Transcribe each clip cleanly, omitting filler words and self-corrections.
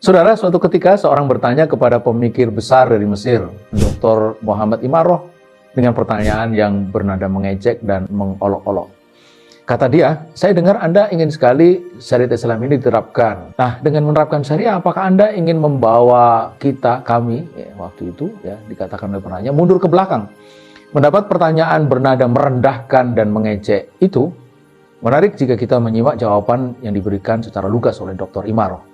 Saudara, suatu ketika seorang bertanya kepada pemikir besar dari Mesir, Dr. Muhammad Imaroh, dengan pertanyaan yang bernada mengejek dan mengolok-olok. Kata dia, saya dengar Anda ingin sekali syariat Islam ini diterapkan. Nah, dengan menerapkan syariah, apakah Anda ingin membawa kami, waktu itu dikatakan oleh penanya, mundur ke belakang? Mendapat pertanyaan bernada merendahkan dan mengejek itu, menarik jika kita menyimak jawaban yang diberikan secara lugas oleh Dr. Imaroh.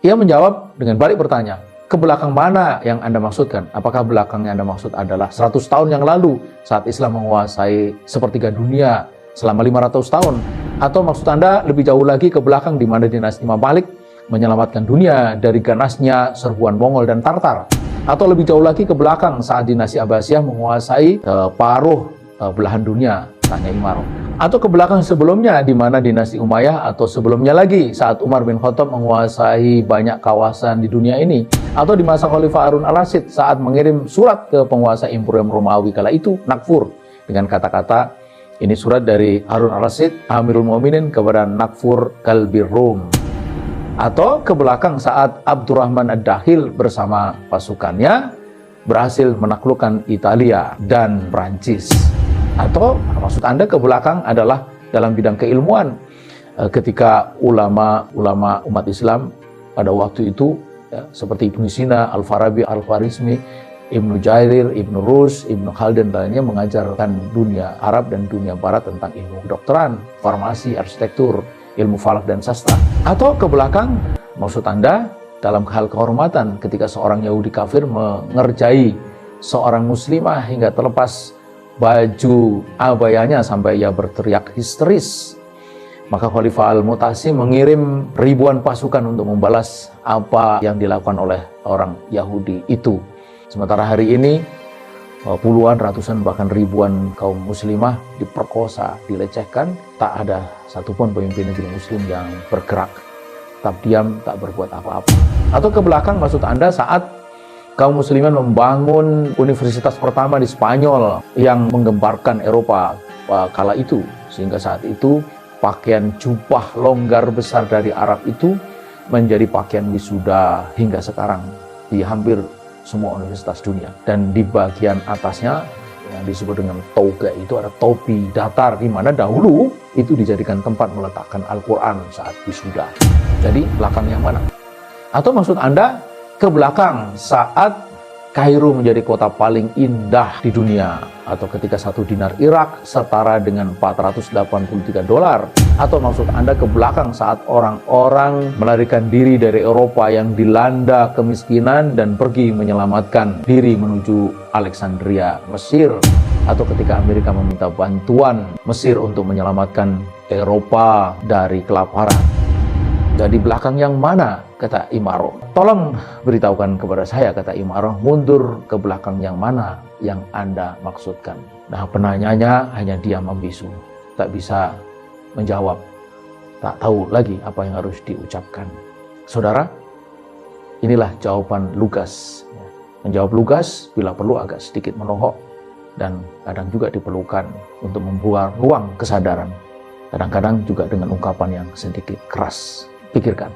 Ia menjawab dengan balik bertanya, ke belakang mana yang Anda maksudkan? Apakah belakang yang Anda maksud adalah 100 tahun yang lalu saat Islam menguasai sepertiga dunia selama 500 tahun? Atau maksud Anda lebih jauh lagi ke belakang di mana dinasti Mamalik menyelamatkan dunia dari ganasnya serbuan Mongol dan Tartar? Atau lebih jauh lagi ke belakang saat dinasti Abbasiyah menguasai paruh belahan dunia? Tanya Imaroh. Atau ke belakang sebelumnya di mana dinasti Umayyah, atau sebelumnya lagi saat Umar bin Khattab menguasai banyak kawasan di dunia ini, atau di masa Khalifah Harun al-Rashid saat mengirim surat ke penguasa Imperium Romawi kala itu, Nakfur, dengan kata-kata, ini surat dari Harun al-Rashid, Amirul Mu'minin kepada Nakfur Kalbir Rum. Atau ke belakang saat Abdurrahman ad-Dakhil bersama pasukannya berhasil menaklukkan Italia dan Prancis. Atau maksud Anda ke belakang adalah dalam bidang keilmuan, ketika ulama-ulama umat Islam pada waktu itu seperti Ibnu Sina, Al-Farabi, Al-Khwarizmi, Ibnu Jairir, Ibnu Rus, Ibnu Khaldun dan lainnya mengajarkan dunia Arab dan dunia Barat tentang ilmu kedokteran, farmasi, arsitektur, ilmu falak dan sastra. Atau ke belakang maksud Anda dalam hal kehormatan ketika seorang Yahudi kafir mengerjai seorang muslimah hingga terlepas baju abayanya sampai ia berteriak histeris. Maka Khalifah Al-Mu'tasim mengirim ribuan pasukan untuk membalas apa yang dilakukan oleh orang Yahudi itu. Sementara hari ini puluhan, ratusan, bahkan ribuan kaum muslimah diperkosa, dilecehkan. Tak ada satupun pemimpin negeri muslim yang bergerak, tetap diam, tak berbuat apa-apa. Atau ke belakang maksud Anda saat kaum muslimin membangun universitas pertama di Spanyol yang menggemparkan Eropa kala itu, sehingga saat itu pakaian jubah longgar besar dari Arab itu menjadi pakaian wisuda hingga sekarang di hampir semua universitas dunia. Dan di bagian atasnya yang disebut dengan toga itu ada topi datar, di mana dahulu itu dijadikan tempat meletakkan Al-Quran saat wisuda. Jadi belakang yang mana? Atau maksud Anda ke belakang saat Kairo menjadi kota paling indah di dunia, atau ketika 1 dinar Irak setara dengan $483, atau maksud Anda ke belakang saat orang-orang melarikan diri dari Eropa yang dilanda kemiskinan dan pergi menyelamatkan diri menuju Alexandria, Mesir, atau ketika Amerika meminta bantuan Mesir untuk menyelamatkan Eropa dari kelaparan. Jadi belakang yang mana, kata Imaroh. Tolong beritahukan kepada saya, kata Imaroh, mundur ke belakang yang mana yang Anda maksudkan. Nah, penanyanya hanya diam membisu, tak bisa menjawab, tak tahu lagi apa yang harus diucapkan. Saudara, inilah jawaban lugas. Menjawab lugas bila perlu agak sedikit menohok, dan kadang juga diperlukan untuk membuat ruang kesadaran. Kadang-kadang juga dengan ungkapan yang sedikit keras. Pikirkan,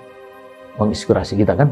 menginspirasi kita kan?